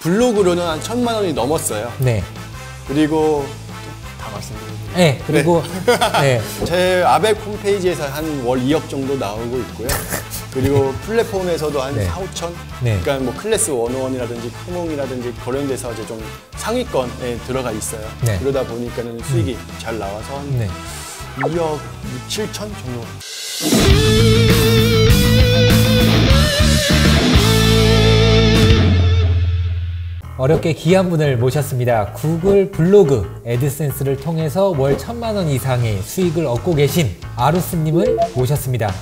블로그로는 한 1,000만 원이 넘었어요. 네. 그리고 다 말씀드리고. 네. 그리고 네. 제 아벡 홈페이지에서 한 월 2억 정도 나오고 있고요. 그리고 플랫폼에서도 한 네. 4, 5천? 네. 그러니까 뭐 클래스 101이라든지 크몽이라든지 그런 데서 이제 좀 상위권에 들어가 있어요. 네. 그러다 보니까는 수익이 잘 나와서 한 네. 2억 7천 정도. 어렵게 귀한 분을 모셨습니다. 구글 블로그 애드센스를 통해서 월 1,000만 원 이상의 수익을 얻고 계신 아루스님을 모셨습니다.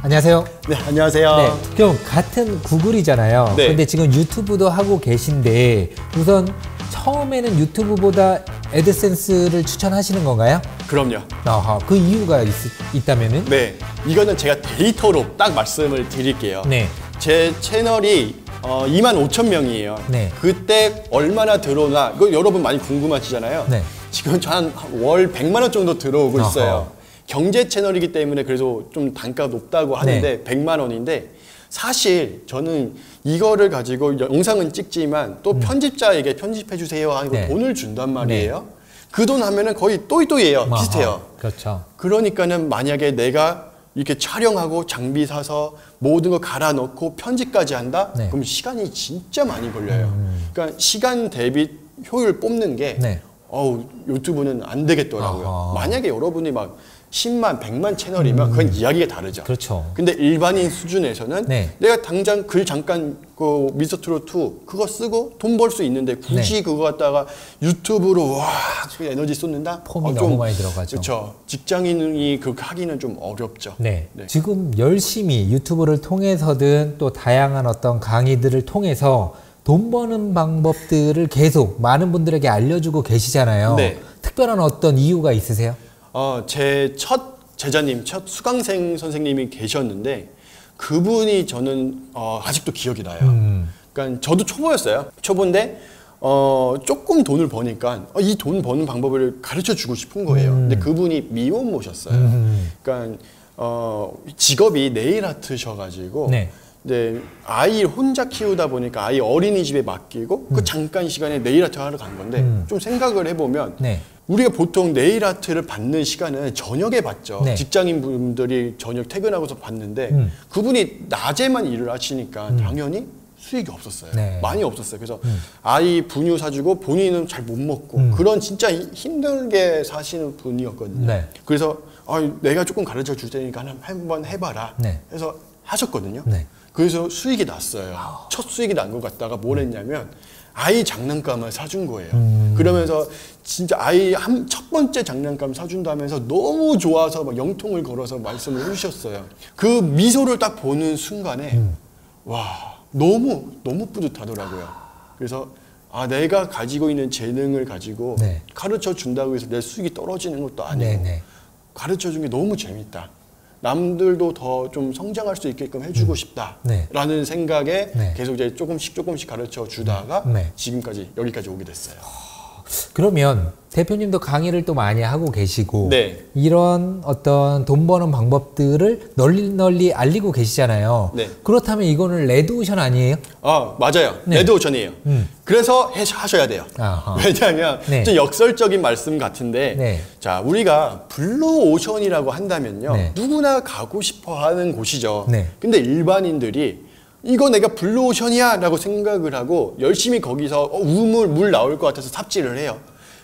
안녕하세요. 네, 안녕하세요. 네, 그럼 같은 구글이잖아요. 네. 근데 지금 유튜브도 하고 계신데 우선 처음에는 유튜브보다 애드센스를 추천하시는 건가요? 그럼요. 아하, 그 이유가 있다면은? 네, 이거는 제가 데이터로 딱 말씀을 드릴게요. 네. 제 채널이 25,000명이에요. 네. 그때 얼마나 들어오나, 이거 여러분 많이 궁금하시잖아요. 네. 지금 한 월 100만 원 정도 들어오고 어허. 있어요. 경제 채널이기 때문에 그래서 좀 단가가 높다고 하는데 네. 100만 원인데 사실 저는 이거를 가지고 영상은 찍지만 또 편집자에게 편집해 주세요 하고 네. 돈을 준단 말이에요. 그 돈 하면은 거의 또이또이예요. 비슷해요. 그렇죠. 그러니까는 만약에 내가 이렇게 촬영하고 장비 사서 모든 거 갈아 넣고 편집까지 한다? 네. 그럼 시간이 진짜 많이 걸려요. 그러니까 시간 대비 효율 뽑는 게 네. 유튜브는 안 되겠더라고요. 아하. 만약에 여러분이 막 10만, 100만 채널이면 그건 이야기가 다르죠. 그렇죠. 근데 일반인 수준에서는 네. 내가 당장 글 잠깐 그 미스터트롯2 그거 쓰고 돈 벌 수 있는데 굳이 네. 그거 갖다가 유튜브로 와 에너지 쏟는다? 폼이 너무 많이 들어가죠. 그렇죠. 직장인이 그렇게 하기는 좀 어렵죠. 네. 네. 지금 열심히 유튜브를 통해서든 또 다양한 어떤 강의들을 통해서 돈 버는 방법들을 계속 많은 분들에게 알려주고 계시잖아요. 네. 특별한 어떤 이유가 있으세요? 제 첫 제자님, 첫 수강생 선생님이 계셨는데 그분이 저는 아직도 기억이 나요. 그러니까 저도 초보였어요. 초보인데 조금 돈을 버니까 이 돈 버는 방법을 가르쳐 주고 싶은 거예요. 근데 그분이 미혼모셨어요. 그러니까 직업이 네일 아트셔가지고 네. 네, 아이 혼자 키우다 보니까 아이 어린이집에 맡기고 그 잠깐 시간에 네일 아트 하러 간 건데 좀 생각을 해보면 네. 우리가 보통 네일 아트를 받는 시간은 저녁에 받죠. 네. 직장인 분들이 저녁 퇴근하고서 받는데 그분이 낮에만 일을 하시니까 당연히 수익이 없었어요. 네. 많이 없었어요. 그래서 아이 분유 사주고 본인은 잘 못 먹고 그런 진짜 힘들게 사시는 분이었거든요. 네. 그래서 내가 조금 가르쳐 줄 테니까 한번 해봐라 네. 해서 하셨거든요. 네. 그래서 수익이 났어요. 첫 수익이 난 것 같다가 뭘 했냐면 아이 장난감을 사준 거예요. 그러면서 진짜 아이 첫 번째 장난감 사준다면서 너무 좋아서 막 영통을 걸어서 말씀을 해주셨어요. 그 미소를 딱 보는 순간에 와 너무 뿌듯하더라고요. 그래서 내가 가지고 있는 재능을 가지고 네. 가르쳐 준다고 해서 내 수익이 떨어지는 것도 아니고 네, 네. 가르쳐 준 게 너무 재밌다. 남들도 더 좀 성장할 수 있게끔 해주고 싶다라는 네. 생각에 네. 계속 이제 조금씩 가르쳐 주다가 네. 지금까지 여기까지 오게 됐어요. 그러면 대표님도 강의를 또 많이 하고 계시고 네. 이런 어떤 돈 버는 방법들을 널리 알리고 계시잖아요. 네. 그렇다면 이거는 레드오션 아니에요? 맞아요. 네. 레드오션이에요. 그래서 하셔야 돼요. 아하. 왜냐하면 네. 좀 역설적인 말씀 같은데 네. 자 우리가 블루오션이라고 한다면요. 네. 누구나 가고 싶어 하는 곳이죠. 네. 근데 일반인들이 이거 내가 블루오션이야 라고 생각을 하고 열심히 거기서 물 나올 것 같아서 삽질을 해요.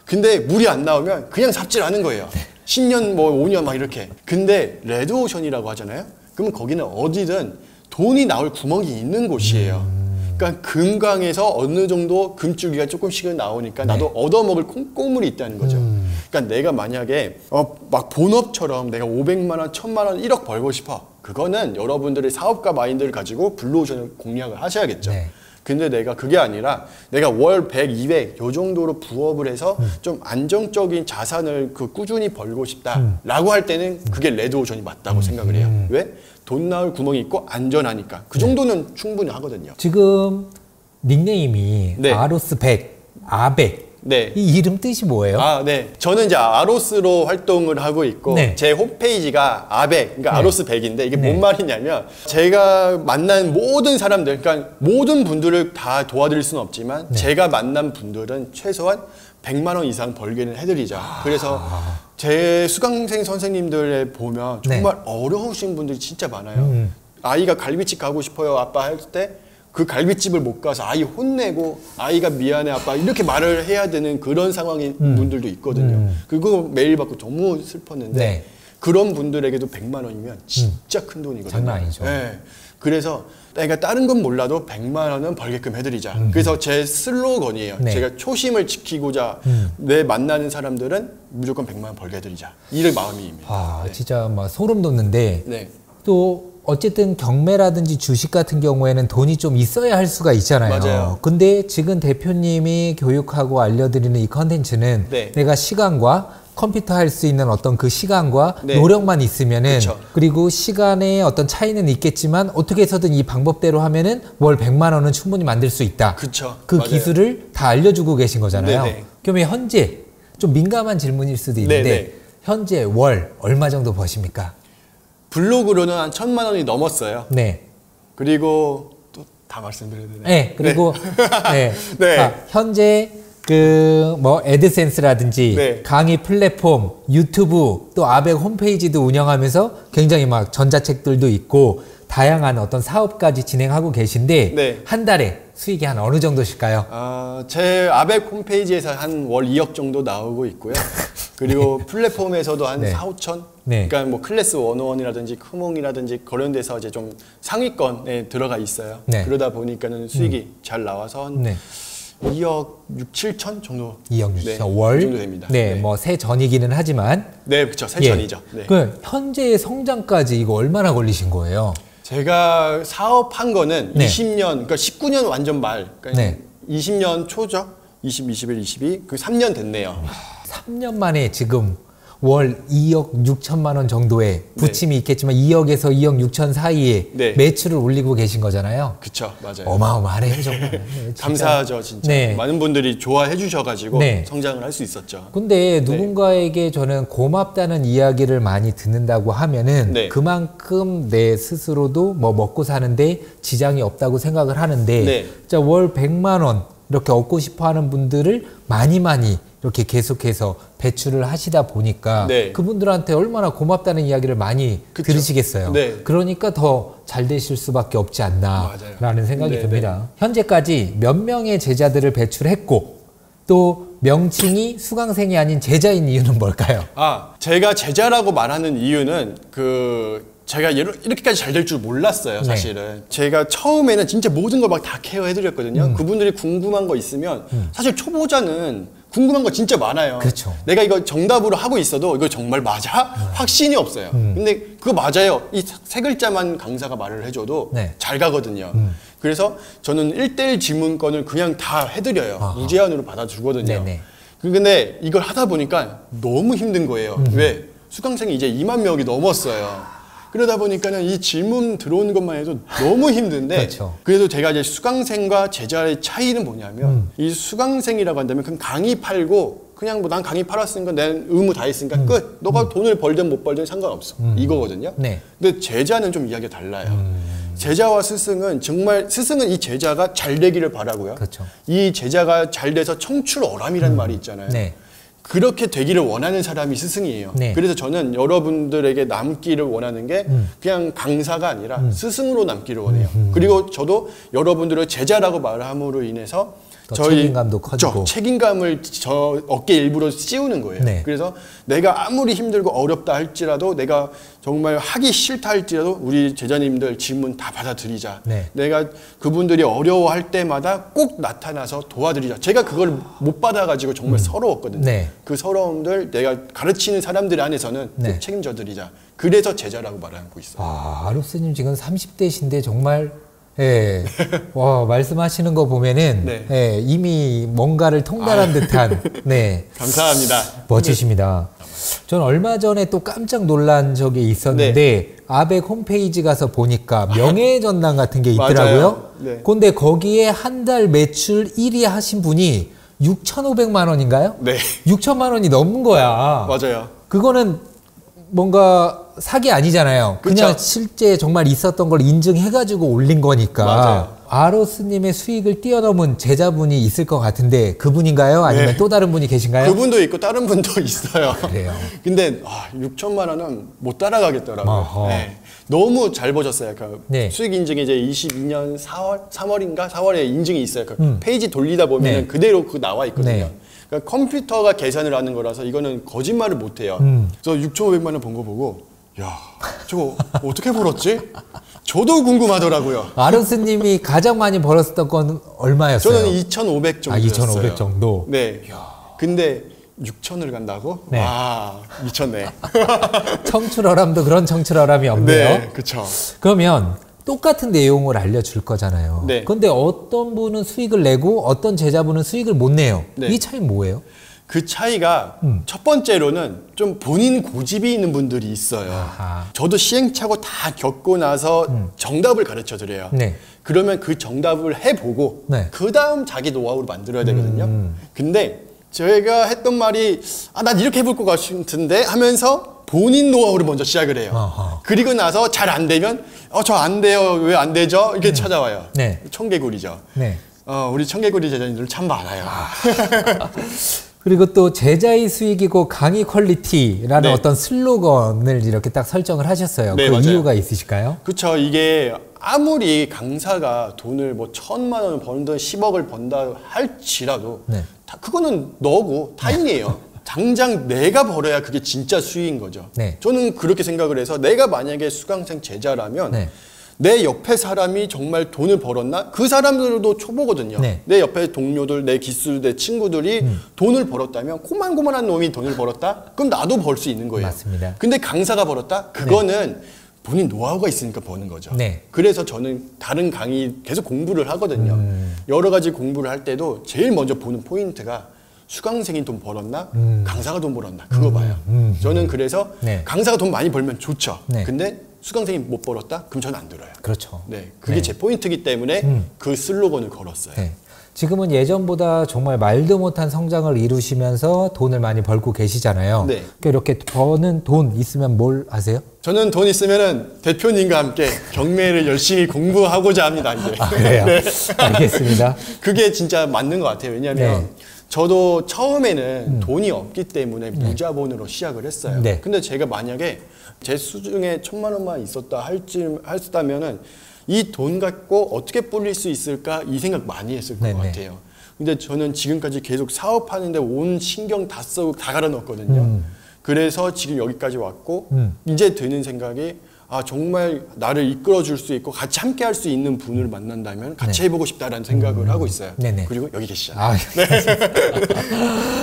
근데 물이 안 나오면 그냥 삽질하는 거예요. 10년 5년 막 이렇게. 근데 레드오션이라고 하잖아요. 그러면 거기는 어디든 돈이 나올 구멍이 있는 곳이에요. 그러니까 금강에서 어느 정도 금줄기가 조금씩은 나오니까 나도 얻어먹을 콩고물이 있다는 거죠. 그러니까 내가 만약에 막 본업처럼 내가 500만 원, 1000만 원, 1억 벌고 싶어. 그거는 여러분들의 사업가 마인드를 가지고 블루오션을 공략을 하셔야겠죠. 네. 근데 내가 그게 아니라 내가 월 100, 200 요 정도로 부업을 해서 좀 안정적인 자산을 꾸준히 벌고 싶다라고 할 때는 그게 레드오션이 맞다고 생각을 해요. 왜? 돈 나올 구멍이 있고 안전하니까. 그 정도는 충분히 하거든요. 지금 닉네임이 네. 아루스 100, 아백 네. 이 이름 뜻이 뭐예요? 아, 네. 저는 이제 아로스로 활동을 하고 있고 네. 제 홈페이지가 아백, 그러니까 네. 아로스 100인데 이게 네. 뭔 말이냐면 제가 만난 모든 사람들, 그러니까 모든 분들을 다 도와드릴 수는 없지만 네. 제가 만난 분들은 최소한 100만 원 이상 벌게는 해드리자. 그래서 제 수강생 선생님들에 보면 정말 어려우신 분들이 진짜 많아요. 아이가 갈비집 가고 싶어요, 아빠 할 때 그 갈비집을 못 가서 아이 혼내고 아이가 미안해 아빠 이렇게 말을 해야 되는 그런 상황인 분들도 있거든요. 그거 메일 받고 너무 슬펐는데 네. 그런 분들에게도 100만 원이면 진짜 큰 돈이거든요. 장난 아니죠. 네. 그래서 내가 다른 건 몰라도 100만 원은 벌게끔 해드리자. 그래서 제 슬로건이에요. 네. 제가 초심을 지키고자 내 만나는 사람들은 무조건 100만 원 벌게 해드리자. 이런 마음입니다. 아, 진짜 막 소름 돋는데 네. 또 어쨌든 경매라든지 주식 같은 경우에는 돈이 좀 있어야 할 수가 있잖아요. 맞아요. 근데 지금 대표님이 교육하고 알려드리는 이 컨텐츠는 네. 내가 시간과 컴퓨터 할 수 있는 어떤 그 시간과 네. 노력만 있으면은 그쵸. 그리고 시간의 어떤 차이는 있겠지만 어떻게 해서든 이 방법대로 하면은 월 100만 원은 충분히 만들 수 있다. 그쵸. 그 맞아요. 기술을 다 알려주고 계신 거잖아요. 네네. 그러면 현재 좀 민감한 질문일 수도 있는데 네네. 현재 월 얼마 정도 버십니까? 블로그로는 한 1,000만 원이 넘었어요. 네. 그리고 또 다 말씀드려야 되나요? 네, 그리고 네. 네. 아, 현재 그 뭐 애드센스라든지 네. 강의 플랫폼, 유튜브 또 아백 홈페이지도 운영하면서 굉장히 막 전자책들도 있고 다양한 어떤 사업까지 진행하고 계신데 네. 한 달에 수익이 한 어느 정도실까요? 제 아백 홈페이지에서 한 월 2억 정도 나오고 있고요. 그리고 플랫폼에서도 한 네. 4, 5천? 네. 그러니까 뭐 클래스 101이라든지 크몽이라든지 그런 데서 이제 좀 상위권에 들어가 있어요. 네. 그러다 보니까는 수익이 잘 나와서 한 네. 2억 6, 7천 정도. 2억 6천 네, 월. 그 정도 됩니다. 네, 뭐 새 전이기는 하지만 네, 그렇죠. 예. 세전이죠. 네. 그 현재의 성장까지 이거 얼마나 걸리신 거예요? 제가 사업한 거는 네. 20년, 그러니까 19년 완전 말, 그러니까 네. 20년 초죠. 20, 21, 22, 그 3년 됐네요. 3년 만에 지금 월 2억 6천만 원 정도의 부침이 있겠지만 2억에서 2억 6천 사이에 네. 매출을 올리고 계신 거잖아요. 그쵸, 맞아요. 어마어마하네요, 정말. 네, 진짜. 감사하죠, 진짜. 네. 많은 분들이 좋아해 주셔가지고 네. 성장을 할 수 있었죠. 근데 누군가에게 저는 고맙다는 이야기를 많이 듣는다고 하면은 네. 그만큼 내 스스로도 뭐 먹고 사는데 지장이 없다고 생각을 하는데 네. 진짜 월 100만 원 이렇게 얻고 싶어 하는 분들을 많이 이렇게 계속해서 배출을 하시다 보니까 네. 그분들한테 얼마나 고맙다는 이야기를 많이 그쵸. 들으시겠어요. 네. 그러니까 더 잘 되실 수밖에 없지 않나라는 맞아요. 생각이 네, 듭니다. 현재까지 몇 명의 제자들을 배출했고 또 명칭이 수강생이 아닌 제자인 이유는 뭘까요? 제가 제자라고 말하는 이유는 제가 이렇게까지 잘 될 줄 몰랐어요, 사실은. 제가 처음에는 진짜 모든 걸 막 다 케어해드렸거든요. 그분들이 궁금한 거 있으면 사실 초보자는 궁금한 거 진짜 많아요. 그렇죠. 내가 이거 정답으로 하고 있어도 이거 정말 맞아? 확신이 없어요. 근데 그거 맞아요. 이 세 글자만 강사가 말을 해줘도 네. 잘 가거든요. 그래서 저는 1대1 질문권을 그냥 다 해드려요. 무제한으로 받아주거든요. 네네. 근데 이걸 하다 보니까 너무 힘든 거예요. 왜? 수강생이 이제 2만 명이 넘었어요. 그러다 보니까는 이 질문 들어오는 것만 해도 너무 힘든데 그렇죠. 그래도 제가 이제 수강생과 제자의 차이는 뭐냐면 이 수강생이라고 한다면 그럼 강의 팔고 그냥 뭐 난 강의 팔았으니까 내 의무 다 했으니까 끝. 너가 돈을 벌든 못 벌든 상관없어. 이거거든요. 네. 근데 제자는 좀 이야기가 달라요. 제자와 스승은 정말 스승은 이 제자가 잘 되기를 바라고요. 그렇죠. 이 제자가 잘 돼서 청출어람이라는 말이 있잖아요. 네. 그렇게 되기를 원하는 사람이 스승이에요. 네. 그래서 저는 여러분들에게 남기를 원하는 게 그냥 강사가 아니라 스승으로 남기를 원해요. 그리고 저도 여러분들을 제자라고 말함으로 인해서 더 책임감도 커지고. 책임감을 저 어깨 일부러 씌우는 거예요. 네. 그래서 내가 아무리 힘들고 어렵다 할지라도 내가 정말 하기 싫다 할지라도 우리 제자님들 질문 다 받아들이자. 네. 내가 그분들이 어려워할 때마다 꼭 나타나서 도와드리자. 제가 그걸 못 받아가지고 정말 서러웠거든요. 네. 그 서러움들 내가 가르치는 사람들 안에서는 네. 꼭 책임져 드리자. 그래서 제자라고 말하고 있어요. 아루스님 지금 30대신데 정말 예, 와 말씀하시는 거 보면은 네. 예, 이미 뭔가를 통달한 듯한 네 감사합니다. 멋지십니다. 전 얼마 전에 또 깜짝 놀란 적이 있었는데 아백 홈페이지 가서 보니까 명예전당 같은 게 있더라고요. 맞아요. 네. 근데 거기에 한 달 매출 1위 하신 분이 6,500만 원인가요? 네. 6천만 원이 넘은 거야. 맞아요. 그거는 뭔가 사기 아니잖아요. 그냥 그쵸? 실제 정말 있었던 걸 인증해가지고 올린 거니까. 맞아요. 아로스님의 수익을 뛰어넘은 제자분이 있을 것 같은데 그분인가요? 아니면 네. 또 다른 분이 계신가요? 그분도 있고 다른 분도 있어요. 그래요. 근데 6천만 원은 못 따라가겠더라고요. 어허. 네. 너무 잘 보셨어요. 그 네. 수익 인증이 이제 22년 3월인가 4월에 인증이 있어요. 그 페이지 돌리다 보면 네. 그대로 그 나와 있거든요. 네. 그러니까 컴퓨터가 계산을 하는 거라서 이거는 거짓말을 못 해요. 그래서 6,500만 원 번 거 보고 야, 저거 어떻게 벌었지? 저도 궁금하더라고요. 아로스님이 가장 많이 벌었던 건 얼마였어요? 저는 2,500 정도였어요. 2,500 정도? 네. 근데 6천을 간다고? 네. 와, 미쳤네. 청출어람도 그런 청출어람이 없네요. 네, 그쵸. 그러면 똑같은 내용을 알려줄 거잖아요. 네. 근데 어떤 분은 수익을 내고 어떤 제자분은 수익을 못 내요. 네. 이 차이는 뭐예요? 그 차이가 첫 번째로는 좀 본인 고집이 있는 분들이 있어요. 아하. 저도 시행착오 다 겪고 나서 정답을 가르쳐 드려요. 네. 그러면 그 정답을 해보고 네. 그 다음 자기 노하우를 만들어야 되거든요. 근데 제가 했던 말이 난 이렇게 해볼 것 같은데 하면서 본인 노하우를 먼저 시작을 해요. 아하. 그리고 나서 잘 안 되면 저 안 돼요. 왜 안 되죠? 이렇게 찾아와요. 네. 청개구리죠. 네. 우리 청개구리 제자님들 참 많아요. 그리고 또 제자의 수익이고 강의 퀄리티라는 네. 어떤 슬로건을 이렇게 딱 설정을 하셨어요. 네, 그 맞아요. 이유가 있으실까요? 그쵸. 이게 아무리 강사가 돈을 뭐 1,000만 원을 번다 10억을 번다 할지라도 네. 그거는 너고 타인이에요. 당장 내가 벌어야 그게 진짜 수익인 거죠. 네. 저는 그렇게 생각을 해서 내가 만약에 수강생 제자라면 네. 내 옆에 사람이 정말 돈을 벌었나? 그 사람들도 초보거든요. 네. 내 옆에 동료들, 내 기술, 내 친구들이 돈을 벌었다면 고만고만한 놈이 돈을 벌었다? 그럼 나도 벌 수 있는 거예요. 맞습니다. 근데 강사가 벌었다? 그거는 본인 노하우가 있으니까 버는 거죠. 네. 그래서 저는 다른 강의 계속 공부를 하거든요. 여러 가지 공부를 할 때도 제일 먼저 보는 포인트가 수강생이 돈 벌었나? 강사가 돈 벌었나? 그거 봐요. 저는 그래서 네. 강사가 돈 많이 벌면 좋죠. 네. 근데 수강생이 못 벌었다? 그럼 저는 안 들어요. 그렇죠. 네, 그게 네. 제 포인트이기 때문에 그 슬로건을 걸었어요. 네. 지금은 예전보다 정말 말도 못한 성장을 이루시면서 돈을 많이 벌고 계시잖아요. 네. 그러니까 이렇게 버는 돈 있으면 뭘 하세요? 저는 돈 있으면은 대표님과 함께 경매를 열심히 공부하고자 합니다. 이제. 아, 그래요? 알겠습니다. 그게 진짜 맞는 것 같아요. 왜냐하면 네. 저도 처음에는 돈이 없기 때문에 무자본으로 시작을 했어요. 네. 근데 제가 만약에 제 수중에 1,000만 원만 있었다 했다면은 이 돈 갖고 어떻게 불릴 수 있을까 이 생각 많이 했을 것 네네. 같아요. 근데 저는 지금까지 계속 사업하는데 온 신경 다 쓰고 다 갈아 넣었거든요. 그래서 지금 여기까지 왔고 이제 드는 생각이 정말 나를 이끌어 줄 수 있고 같이 함께 할 수 있는 분을 만난다면 같이 해보고 싶다라는 생각을 하고 있어요. 네네. 그리고 여기 계시잖아요.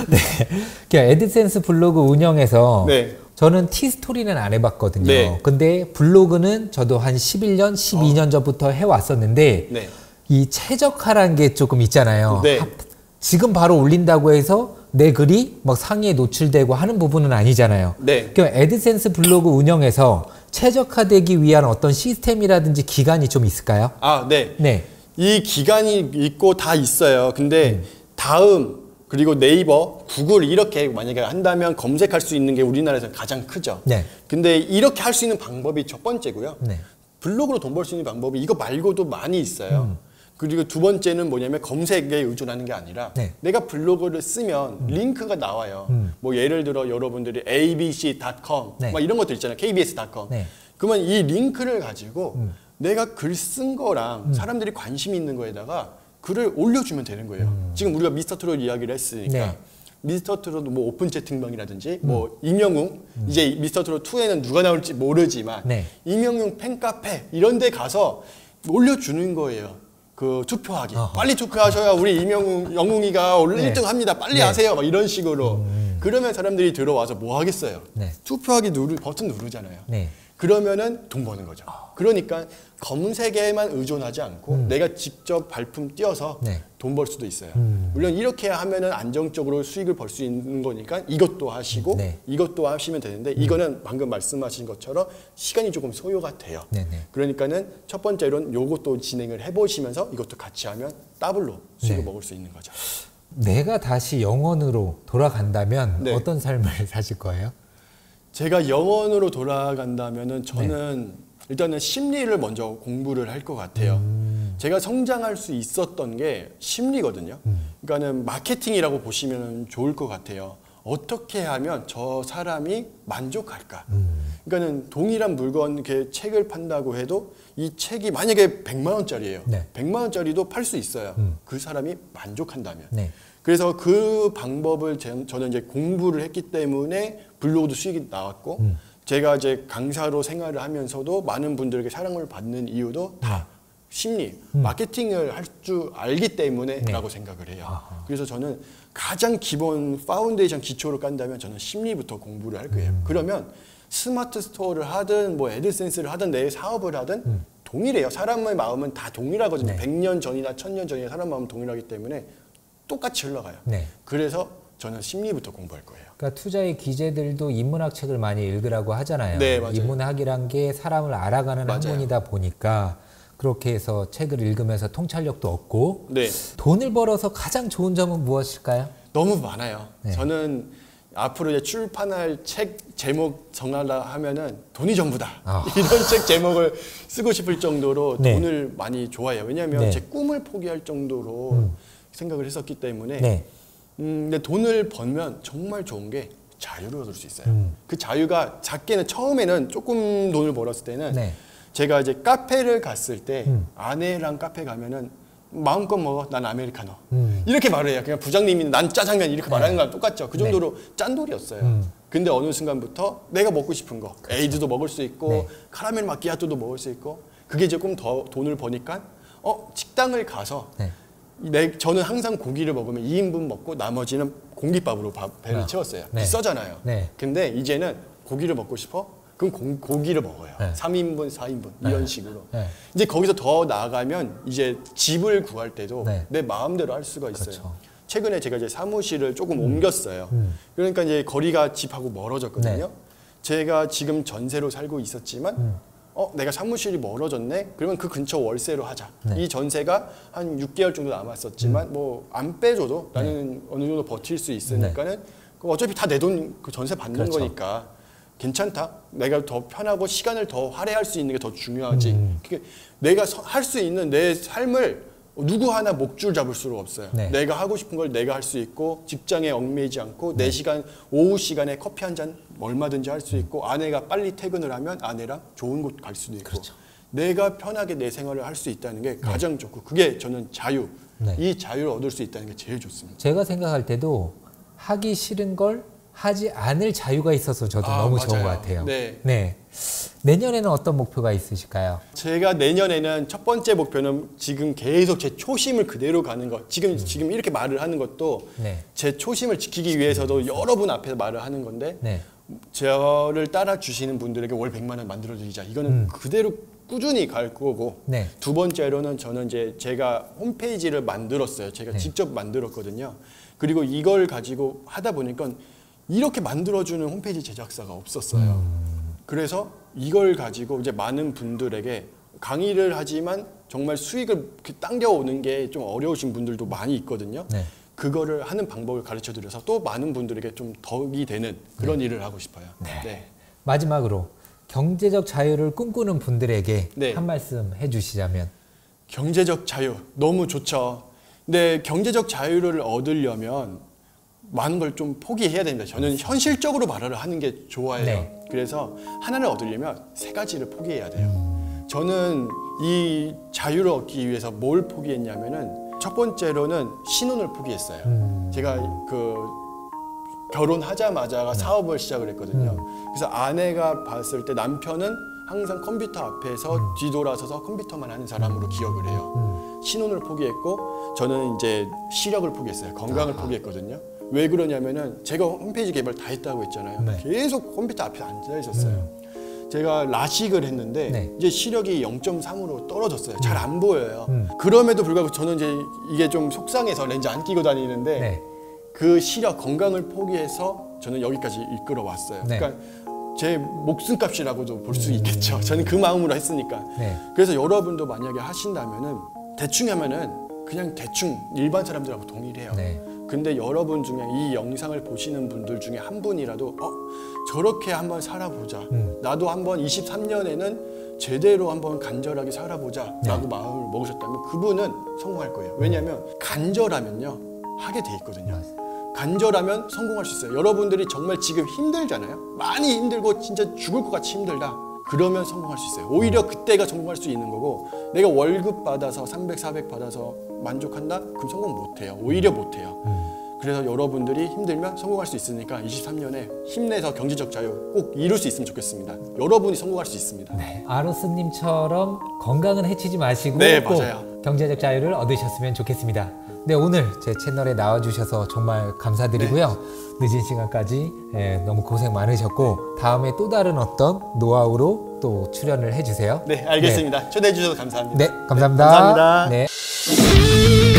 네. 그러니까 애드센스 블로그 운영에서 네. 저는 티스토리는 안 해봤거든요. 네. 근데 블로그는 저도 한 11년, 12년 전부터 해왔었는데 네. 이 최적화라는 게 조금 있잖아요. 네. 지금 바로 올린다고 해서 내 글이 막 상위에 노출되고 하는 부분은 아니잖아요. 네. 그러니까 애드센스 블로그 운영에서 최적화되기 위한 어떤 시스템이라든지 기간이 좀 있을까요? 네. 네. 이 기간이 있고 다 있어요. 근데 다음 그리고 네이버, 구글 이렇게 만약에 한다면 검색할 수 있는 게 우리나라에서 가장 크죠. 네. 근데 이렇게 할 수 있는 방법이 첫 번째고요. 네. 블로그로 돈 벌 수 있는 방법이 이거 말고도 많이 있어요. 그리고 두 번째는 뭐냐면 검색에 의존하는 게 아니라 네. 내가 블로그를 쓰면 링크가 나와요. 뭐 예를 들어 여러분들이 abc.com 네. 막 이런 것들 있잖아요. kbs.com. 네. 그러면 이 링크를 가지고 내가 글 쓴 거랑 사람들이 관심 있는 거에다가 글을 올려주면 되는 거예요. 지금 우리가 미스터 트롯 이야기를 했으니까 네. 미스터 트롯 뭐 오픈 채팅방이라든지 뭐 임영웅 이제 미스터 트롯 2에는 누가 나올지 모르지만 네. 임영웅 팬카페 이런 데 가서 올려주는 거예요. 그 투표하기. 어허. 빨리 투표하셔야 우리 영웅이가 오늘 네. 1등 합니다. 빨리 네. 하세요. 막 이런 식으로. 그러면 사람들이 들어와서 뭐 하겠어요? 네. 투표하기 버튼 누르잖아요. 네. 그러면은 돈 버는 거죠. 그러니까 검색에만 의존하지 않고 내가 직접 발품 띄어서 네. 돈 벌 수도 있어요. 물론 이렇게 하면은 안정적으로 수익을 벌 수 있는 거니까 이것도 하시고 네. 이것도 하시면 되는데 이거는 방금 말씀하신 것처럼 시간이 조금 소요가 돼요. 네, 네. 그러니까는 첫 번째로는 요것도 진행을 해보시면서 이것도 같이 하면 더블로 수익을 네. 먹을 수 있는 거죠. 내가 다시 영원으로 돌아간다면 네. 어떤 삶을 사실 거예요? 제가 영원으로 돌아간다면은 저는 일단은 심리를 먼저 공부를 할 것 같아요. 제가 성장할 수 있었던 게 심리거든요. 그러니까는 마케팅이라고 보시면 좋을 것 같아요. 어떻게 하면 저 사람이 만족할까? 그러니까는 동일한 물건 이렇게 책을 판다고 해도 이 책이 만약에 100만 원짜리예요. 네. 100만 원짜리도 팔 수 있어요. 그 사람이 만족한다면. 네. 그래서 그 방법을 저는 이제 공부를 했기 때문에 블로그도 수익이 나왔고 제가 이제 강사로 생활을 하면서도 많은 분들에게 사랑을 받는 이유도 다 심리, 마케팅을 할 줄 알기 때문에라고 생각을 해요. 그래서 저는 가장 기본 파운데이션 기초를 깐다면 저는 심리부터 공부를 할 거예요. 그러면 스마트 스토어를 하든 뭐 애드센스를 하든 내 사업을 하든 동일해요. 사람의 마음은 다 동일하거든요. 네. 100년 전이나 1000년 전이나 사람 마음은 동일하기 때문에 똑같이 흘러가요. 네. 그래서 저는 심리부터 공부할 거예요. 그러니까 투자의 기재들도 인문학 책을 많이 읽으라고 하잖아요. 네, 맞아요. 인문학이란 게 사람을 알아가는 맞아요. 학문이다 보니까 그렇게 해서 책을 읽으면서 통찰력도 얻고 네, 돈을 벌어서 가장 좋은 점은 무엇일까요? 너무 많아요. 네. 저는 앞으로 이제 출판할 책 제목 정하려 하면은 돈이 전부다. 이런 책 제목을 쓰고 싶을 정도로 네. 돈을 많이 좋아해요. 왜냐하면 네. 제 꿈을 포기할 정도로 생각을 했었기 때문에. 네. 근데 돈을 벌면 정말 좋은 게 자유를 얻을 수 있어요. 그 자유가 작게는 처음에는 조금 돈을 벌었을 때는 네. 제가 이제 카페를 갔을 때 아내랑 카페 가면은 마음껏 먹어, 난 아메리카노 이렇게 말을 해요. 그냥 부장님이 난 짜장면 이렇게 말하는 거랑 똑같죠. 그 정도로 짠돌이었어요. 근데 어느 순간부터 내가 먹고 싶은 거 에이드도 먹을 수 있고 네. 카라멜 마키아토도 먹을 수 있고 그게 조금 더 돈을 버니까 식당을 가서 저는 항상 고기를 먹으면 2인분 먹고 나머지는 공깃밥으로 배를 채웠어요. 네. 비싸잖아요. 네. 근데 이제는 고기를 먹고 싶어? 그럼 고기를 먹어요. 네. 3인분, 4인분 이런 식으로. 네. 이제 거기서 더 나아가면 이제 집을 구할 때도 네. 내 마음대로 할 수가 있어요. 그렇죠. 최근에 제가 이제 사무실을 조금 옮겼어요. 그러니까 이제 거리가 집하고 멀어졌거든요. 네. 제가 지금 전세로 살고 있었지만 내가 사무실이 멀어졌네? 그러면 그 근처 월세로 하자. 네. 이 전세가 한 6개월 정도 남았었지만 뭐 안 빼줘도 나는 어느 정도 버틸 수 있으니까는 어차피 다 내 돈 그 전세 받는 그렇죠. 거니까 괜찮다. 내가 더 편하고 시간을 더 할애할 수 있는 게 더 중요하지. 내가 할 수 있는 내 삶을 누구 하나 목줄 잡을 수가 없어요. 네. 내가 하고 싶은 걸 내가 할 수 있고 직장에 얽매이지 않고 내 시간 오후 시간에 커피 한 잔 얼마든지 할 수 있고 아내가 빨리 퇴근을 하면 아내랑 좋은 곳 갈 수도 있고 그렇죠. 내가 편하게 내 생활을 할 수 있다는 게 가장 좋고 그게 저는 자유. 네. 이 자유를 얻을 수 있다는 게 제일 좋습니다. 제가 생각할 때도 하기 싫은 걸 하지 않을 자유가 있어서 저도 너무 좋은 것 맞아요. 같아요. 네. 내년에는 어떤 목표가 있으실까요? 제가 내년에는 첫 번째 목표는 지금 계속 제 초심을 그대로 가는 것. 지금 이렇게 말을 하는 것도 네. 제 초심을 지키기 위해서도 여러분 앞에서 말을 하는 건데 네. 저를 따라 주시는 분들에게 월 100만 원 만들어 드리자. 이거는 그대로 꾸준히 갈 거고. 네. 두 번째로는 저는 이제 제가 홈페이지를 만들었어요. 제가 네. 직접 만들었거든요. 그리고 이걸 가지고 하다 보니까 이렇게 만들어주는 홈페이지 제작사가 없었어요. 그래서 이걸 가지고 이제 많은 분들에게 강의를 하지만 정말 수익을 당겨오는 게 좀 어려우신 분들도 많이 있거든요. 네. 그거를 하는 방법을 가르쳐 드려서 또 많은 분들에게 좀 덕이 되는 그런 일을 하고 싶어요. 네. 마지막으로 경제적 자유를 꿈꾸는 분들에게 네. 한 말씀 해주시자면. 경제적 자유 너무 좋죠. 근데 경제적 자유를 얻으려면 많은 걸 좀 포기해야 됩니다. 저는 현실적으로 말을 하는 게 좋아해요. 네. 그래서 하나를 얻으려면 세 가지를 포기해야 돼요. 저는 이 자유를 얻기 위해서 뭘 포기했냐면은 첫 번째로는 신혼을 포기했어요. 제가 결혼하자마자 사업을 시작을 했거든요. 그래서 아내가 봤을 때 남편은 항상 컴퓨터 앞에서 뒤돌아서서 컴퓨터만 하는 사람으로 기억을 해요. 신혼을 포기했고 저는 이제 시력을 포기했어요. 건강을 포기했거든요. 왜 그러냐면은 제가 홈페이지 개발 다 했다고 했잖아요. 네. 계속 컴퓨터 앞에 앉아 있었어요. 제가 라식을 했는데 네. 이제 시력이 0.3으로 떨어졌어요. 잘 안 보여요. 그럼에도 불구하고 저는 이제 이게 좀 속상해서 렌즈 안 끼고 다니는데 네. 그 시력 건강을 포기해서 저는 여기까지 이끌어 왔어요. 네. 그러니까 제 목숨값이라고도 볼 수 있겠죠. 저는 그 마음으로 했으니까. 네. 그래서 여러분도 만약에 하신다면은 대충 하면은 그냥 대충 일반 사람들하고 동일해요. 네. 근데 여러분 중에 이 영상을 보시는 분들 중에 한 분이라도 저렇게 한번 살아보자. 나도 한번 23년에는 제대로 한번 간절하게 살아보자 라고 마음을 먹으셨다면 그분은 성공할 거예요. 왜냐하면 간절하면요 하게 돼 있거든요. 간절하면 성공할 수 있어요. 여러분들이 정말 지금 힘들잖아요. 많이 힘들고 진짜 죽을 것 같이 힘들다. 그러면 성공할 수 있어요. 오히려 그때가 성공할 수 있는 거고, 내가 월급 받아서 300, 400 받아서 만족한다? 그럼 성공 못해요. 오히려 못해요. 그래서 여러분들이 힘들면 성공할 수 있으니까 23년에 힘내서 경제적 자유 꼭 이룰 수 있으면 좋겠습니다. 여러분이 성공할 수 있습니다. 네, 아로스님처럼 건강은 해치지 마시고 네, 꼭 맞아요. 경제적 자유를 얻으셨으면 좋겠습니다. 네, 오늘 제 채널에 나와주셔서 정말 감사드리고요. 늦은 시간까지 너무 고생 많으셨고 다음에 또 다른 어떤 노하우로 또 출연을 해주세요. 네, 알겠습니다. 초대해 주셔서 감사합니다. 네, 감사합니다. 감사합니다. 네.